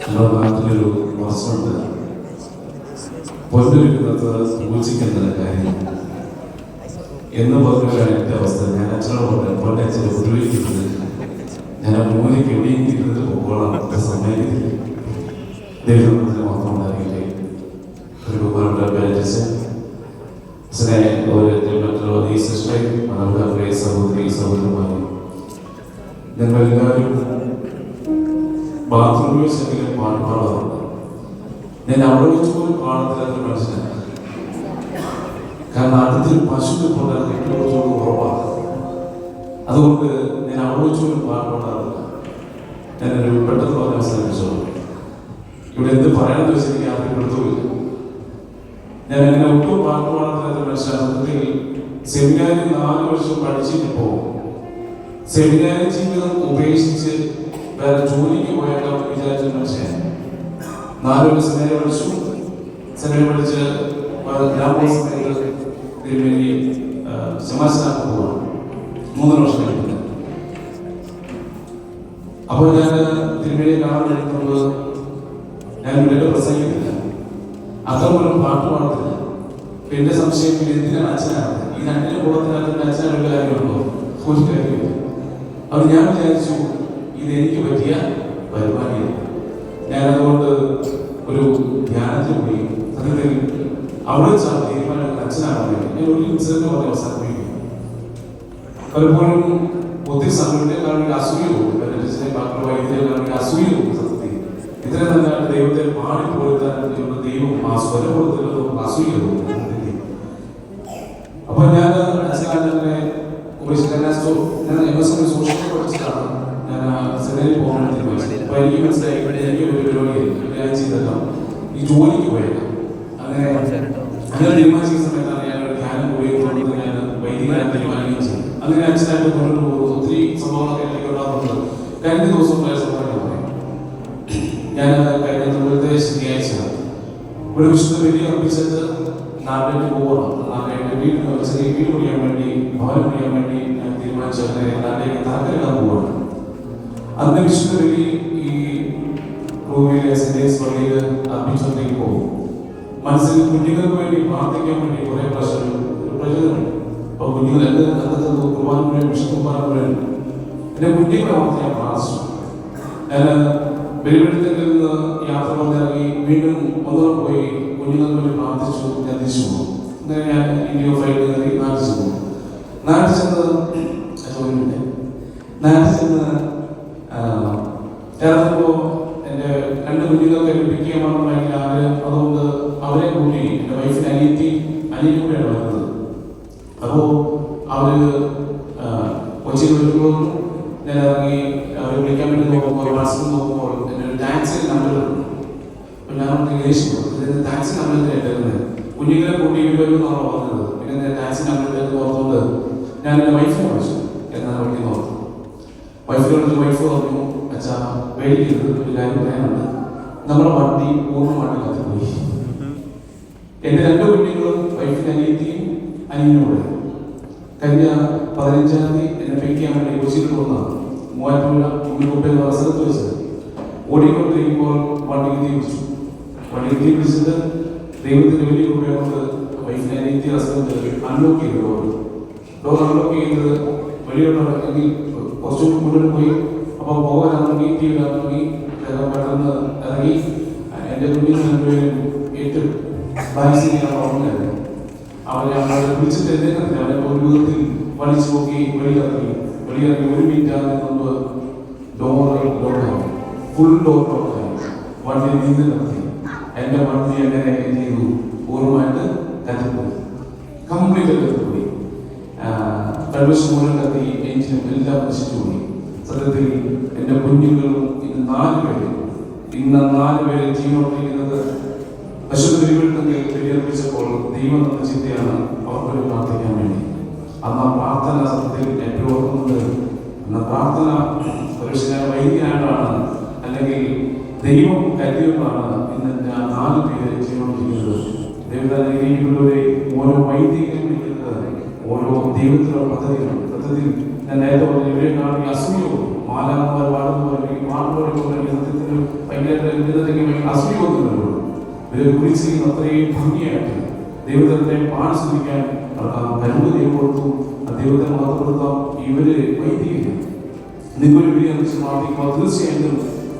നമ്മുടെ നാട്ടിലൊരു വർഷമുണ്ട്, പൊന്നൊരുക്കുന്നത് പൂജിക്കുന്ന കാര്യം എന്ന് പറഞ്ഞാണ് എൻ്റെ അവസ്ഥ. ഞാൻ അച്ഛനോട് പറഞ്ഞു, പൊന്നെ അച്ഛനെ ഉപയോഗിക്കുന്നത് ഞാൻ മൂലയ്ക്ക് എവിടെയെങ്കിലും ഇരുന്നിട്ട് പോകണം, അത്ര സമയത്തില്ല. ദൈവത്തിന് മാത്രം ഉണ്ടാകില്ലേ. ഒരു ബഹുമാനപ്പെട്ട പേരൻസ് അച്ഛനെ മറ്റുള്ള ഈ സിസ്റ്ററെ നമ്മുടെ പ്രിയ സഹോദരി സഹോദരന്മാരും ഞങ്ങളെല്ലാവരും ബാത്റൂമിൽ ചെങ്കിലും പാട്ട് പാടാറുണ്ട്. ഞാൻ അവിടെ വെച്ച് പോലും പാടത്തില്ലാത്ത മനുഷ്യനാണ്. കാരണം അടുത്തൊരു പശു കൊണ്ടാണ് ഏറ്റവും കുറച്ചുകൂടി ഉറപ്പാണ്. അതുകൊണ്ട് ഞാൻ അവിടെ വെച്ച് പോലും പാട്ട് പാടാറില്ല. ഞാനൊരു പെട്ടെന്ന് പറഞ്ഞ അവസാനിപ്പിച്ചോ. ഇവിടെ എന്ത് പറയണമെന്ന് വെച്ചാൽ എനിക്ക് ആർക്കും എടുത്തുമില്ല. ഞാൻ എന്നെ ഒട്ടും പാട്ട് പാടത്തില്ലാത്ത മനുഷ്യത്തിൽ സെമിനാരിൽ 4 വർഷം പഠിച്ചിട്ട് പോകും. സെമിനാരി ജീവിതം ഉപേക്ഷിച്ച് വേറെ ജോലിക്ക് പോയാലോ വിചാരിച്ച മനുഷ്യൻ 4 വർഷം സെമിനാരി പഠിച്ചു. സെമിനാരി പഠിച്ച് സമാജത്തിനാക്ക് പോവാണ് 3 വർഷം കഴിഞ്ഞിട്ട്. അപ്പോൾ ഞാൻ തിരുമേനിയെ കാണാൻ കഴിയുന്നത് ഞാൻ ഇവിടെ പ്രസംഗിക്കുന്നില്ല, അത്രപോലും പാട്ട് പാടത്തില്ല. എന്റെ സംശയം എന്തിനാണ് അച്ഛനാണ് ഈ 2 കൂടത്തിനകത്ത് അച്ഛനൊരു കാര്യമുണ്ടോ? ഒരു കാര്യമില്ല. അപ്പോൾ ഞാൻ വിചാരിച്ചു ഇതെനിക്ക് പറ്റിയ പരിപാടിയാണ്. ഞാനതുകൊണ്ട് ഒരു ധ്യാനത്തിൽ പോയി. സത്യത്തിൽ അവിടെ തീരുമാനം അച്ഛനാണ്. ഞാൻ ഒരു ഇൻസിഡന്റ് പറഞ്ഞ് അവസാനിപ്പിക്കും. പലപ്പോഴും ഒത്തിരി സമയത്തേക്കാണെങ്കിൽ അസൂയ പോകും. അച്ഛനെ പാട്ട് വൈദ്യുതി അസൂയ പോകും. സത്യത്തിൽ ഇത്രയും നല്ല ദൈവത്തെ പാടിപ്പോരുത്താൻ ദൈവം ആ സ്വരം കൊടുത്തുള്ള അസൂയ പോകും. അപ്പൊ ഞാൻ അച്ഛനെ ഞാൻ MSc സോഷ്യൽ പഠിച്ചിട്ടാണ് ഞാൻ സെമിനാരിൽ പോകാൻ തീരുമാനിച്ചത്. അപ്പൊ എനിക്ക് മനസ്സിലായി എനിക്ക് ഒരു പരിപാടിയായിരുന്നു. ഞാൻ ചെയ്തല്ലോ ഈ ജോലിക്ക് പോയേക്കാം. അങ്ങനെ തീരുമാനിച്ച സമയത്താണ് ഞാൻ ഒരു ധ്യാനം പോയി ഞാൻ വൈദികനായി തീരുമാനിക്കുകയും ചെയ്തു. അങ്ങനെ അച്ഛനായിട്ട് കൊണ്ടുപോകും. ഒത്തിരി സംഭവങ്ങളൊക്കെ എനിക്ക് ഉണ്ടാകുന്നുണ്ട്. കഴിഞ്ഞ ദിവസം സംഭവങ്ങൾ പറയും. ഞാൻ കഴിഞ്ഞ ശനിയാഴ്ച ഒരു വിശുദ്ധ ബലി അർപ്പിച്ചിട്ട് നാട്ടിലേക്ക് പോകണം. നാട്ടിലേക്ക് വീട് പണിയാൻ വേണ്ടി ഭവനം പണിയാൻ വേണ്ടി ഞാൻ തീരുമാനിച്ചു. അങ്ങനെ നാട്ടിലേക്ക് താല്പര്യം പോവാണ്. അന്ന് വിശുദ്ധ ബലി ഈ റൂമിലെ സെന്റേഴ്സ് പള്ളിയിൽ അർപ്പിച്ചോട്ടേക്ക് പോകും. മനസ്സിൽ കുഞ്ഞുങ്ങൾക്ക് വേണ്ടി പ്രാർത്ഥിക്കാൻ വേണ്ടി കുറെ പ്രചോദനം. അപ്പൊ കുഞ്ഞുങ്ങൾ എന്റെ അന്നത്തെ കുർബാന വിശുദ്ധ കുർബാന എന്റെ കുഞ്ഞുങ്ങളെ ഓർത്ത് ഞാൻ പ്രാർത്ഥിച്ചു. ഞാൻ ബലിപീഠത്തിൽ നിന്ന് യാത്ര പറഞ്ഞിറങ്ങി വീണ്ടും ഒന്നുകൂടെ പോയി കുഞ്ഞുങ്ങൾക്ക് വേണ്ടി പ്രാർത്ഥിച്ചു. ഞാൻ തിരിച്ചു പോകും. അങ്ങനെ ഞാൻ ഇന്ത്യ ഫ്ലൈറ്റ് കയറി നാട്ടിൽ ചെന്നു. നാട്ടിൽ ചെന്ന് ഇറങ്ങുമ്പോൾ എൻ്റെ 2 കുഞ്ഞുങ്ങൾക്ക് പിക്ക് ചെയ്യാൻ ഭയങ്കര ആഗ്രഹം. അതുകൊണ്ട് അവരെ കൂട്ടി എൻ്റെ വൈഫിന് അനിയനും കൂടെയാണ് വരുന്നത്. അപ്പോൾ അവര് കൊച്ചിയിൽ വരുമ്പോൾ ഞാൻ ഇറങ്ങി അവരെ വിളിക്കാൻ വേണ്ടി നോക്കുമ്പോൾ വാട്സപ്പ് നോക്കുമ്പോൾ എൻ്റെ ഒരു ടാക്സി നമ്പർ. അപ്പോൾ ഞാൻ ദേഷ്യം ടാക്സി നമ്പറിലായിട്ടായിരുന്നത്. കുഞ്ഞുങ്ങളെ കൂട്ടി വരുമെന്നാണ് പറഞ്ഞത്. പിന്നെ ടാക്സി നമ്പറിലേക്ക് ഓർത്തുകൊണ്ട് ഞാൻ എൻ്റെ വൈഫിനെ വിളിച്ചു. എന്നാണ് വിളിക്കുന്ന ഓർത്തു. വൈഫിനോട് വൈഫ് പറഞ്ഞു, അച്ഛാ പേടിക്കരുത്, ഒരു കാര്യം പറയാനുണ്ട്. നമ്മുടെ വണ്ടി പൂർണ്ണമായിട്ട് കത്തിപ്പോയി. എൻ്റെ 2 കുഞ്ഞുങ്ങളും വൈഫിന് അനിയനും കൂടെ കഴിഞ്ഞ 15-ാം തീയതി എന്നെ പിക്ക് ചെയ്യാൻ വേണ്ടി കൊച്ചിയിൽ പോകുന്നതാണ്. മൂവാറ്റുപുഴ ഉള്ളിക്കുട്ട എന്ന സ്ഥലത്ത് വെച്ച് ഓടിക്കൊണ്ടിരിക്കുമ്പോൾ വണ്ടിക്ക് തീ പിടിച്ചു. വണ്ടിക്ക് തീ പിടിച്ചിട്ട് ദൈവത്തിന്റെ വലിയ കൃപ കൊണ്ട് വൈഫിനെ അനിയത്തി ഹസ്ബൻഡ് അൺലോക്ക് ചെയ്തു. ഡോർ അൺലോക്ക് ചെയ്തത് വെളിയോട്ടിറങ്ങി കുറച്ചുകൂടി മുന്നോട്ട് പോയി. അപ്പോൾ പോകാനിറങ്ങി തീ ഇറങ്ങി പെട്ടെന്ന് ഇറങ്ങി എൻ്റെ കുഞ്ഞിന് ഏറ്റവും ബാക്സിനെയാണ് ഓർമ്മയായിരുന്നു. അവരെ വിളിച്ചിട്ട് എന്തെങ്കിലും അവരെ ഒരു വിധത്തിൽ വലിച്ചു നോക്കി വെളിയിറങ്ങി 1 മിനിറ്റ് മുമ്പ് ഡോറായി ഫുൾ ഡോർ ലോക്കായി. വണ്ടി നീന്തി നിർത്തി. എൻ്റെ വണ്ടി എങ്ങനെ എന്ത് ചെയ്തു? പൂർണ്ണമായിട്ട് കത്തിപ്പോയി. കംപ്ലീറ്റ് കത്തിപ്പോയി. കൺവെൻഷൻ മൂലം കത്തി, എഞ്ചിനും എല്ലാം നശിച്ചുപോയി. സത്യത്തിൽ എൻ്റെ കുഞ്ഞുങ്ങളും ഇന്ന് 4 പേരെ ജീവനോട്ടിരിക്കുന്നത് അശുദ്ധ ബലിയർപ്പിച്ചപ്പോൾ ദൈവം എന്ന ചിന്തയാണ് അവർക്കൊരു പ്രാർത്ഥിക്കാൻ വേണ്ടി. അന്ന് ആ പ്രാർത്ഥന സത്യത്തിൽ ഏറ്റവും ഓർക്കുന്നത്. അന്ന് പ്രാർത്ഥന ഒരു വൈദ്യനായിട്ടാണ് അല്ലെങ്കിൽ ദൈവം കരുതിയോണ്ടാണ് ഇന്ന് 4 പേരെ ജീവനോട്ടിരിക്കുന്നത്. ദൈവത്തെ ഓരോ വൈദികനും വിളിക്കുന്നത് ഓരോ ദൈവത്തിലുള്ള പദ്ധതിയാണ്. സത്യത്തിൽ ഞാൻ നേരത്തെ പറഞ്ഞ ഇവരെ കാണുന്ന അസൂയവും മാലാഖമാർ വാടുന്നവരെ സത്യത്തിൽ ഭയങ്കര അസൂയൊന്നുമില്ലല്ലോ. ഇവരെ കുറിച്ച് അത്രയും ഭംഗിയായിട്ട് ദൈവത്തെ പാടിസ്വദിക്കാൻ കഴിവ് ദൈവം കൊടുത്തു. ദൈവത്തെ മഹത്വപ്പെടുത്താം. ഇവര് വൈദികര് നിങ്ങളൊരു വലിയ പ്രാർത്ഥിക്കുമ്പോൾ തീർച്ചയായിട്ടും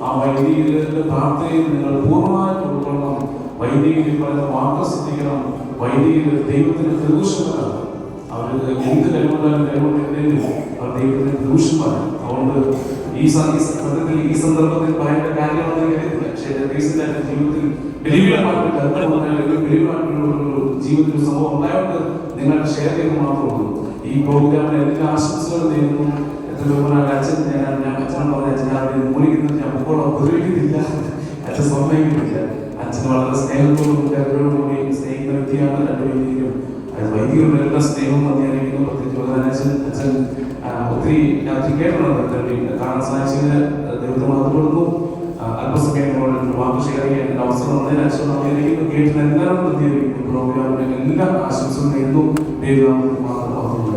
ആ വൈദികരുടെ പ്രാർത്ഥനയിൽ നിങ്ങൾ പൂർണ്ണമായിട്ട് ഉൾക്കൊള്ളണം. വൈദികരിൽ പറയുന്ന വാക്ക് ശ്രദ്ധിക്കണം. വൈദികർ ദൈവത്തിന് ദൂഷന്മാരാണ്. അവർ എന്ത് കഴിവുണ്ടെങ്കിലും അവർ ദൈവത്തിന് ദൂഷന്മാരാണ്. അതുകൊണ്ട് ഈ സന്ദർഭത്തിൽ പറയേണ്ട കാര്യങ്ങളൊന്നും അറിയത്തില്ല. പക്ഷേ റീസെന്റ് ജീവിതത്തിൽ ജീവിതത്തിൽ സംഭവം ഉണ്ടായതുകൊണ്ട് നിങ്ങളുടെ ഷെയർ ചെയ്യുന്നത് മാത്രമേ ഉള്ളൂ. ഈ പ്രോഗ്രാമിന് എല്ലാ ആശംസകളും നേരുന്നു. അച്ഛൻ അച്ഛനെ പറഞ്ഞ അച്ഛൻ മൂലിക്കുന്നത് ഞാൻ ഇപ്പോൾ ഉപദ്രവിക്കുന്നില്ല, അച്ഛൻ സമ്മതിക്കുന്നില്ല. അച്ഛൻ വളരെ സ്നേഹത്തോടും അവരോടും കൂടി സ്നേഹിക്കുന്ന വ്യക്തിയാണ്. രണ്ട് വൈദികരും വൈദികരുടെ എല്ലാ സ്നേഹവും അധ്യാനിക്കുന്നു. പ്രത്യേകിച്ച് അച്ഛൻ ഒത്തിരി രാത്രി കേട്ടിട്ടുണ്ട്. കാണാൻ സാധിച്ചതിന് ദൈവത്തെ മഹത്വപ്പെടുന്നു. അല്പസമയം വാക്ക് ഷെയർ ചെയ്യാൻ അവസരം വന്നതിന് അച്ഛൻ അധ്യാനിക്കുന്നു. കേട്ടിന് എല്ലാവരും അധ്യാനിക്കുന്നു. പ്രോഗ്രാമിന് എല്ലാ ആശംസകളും നേരുന്നു. ദൈവം മാത്രം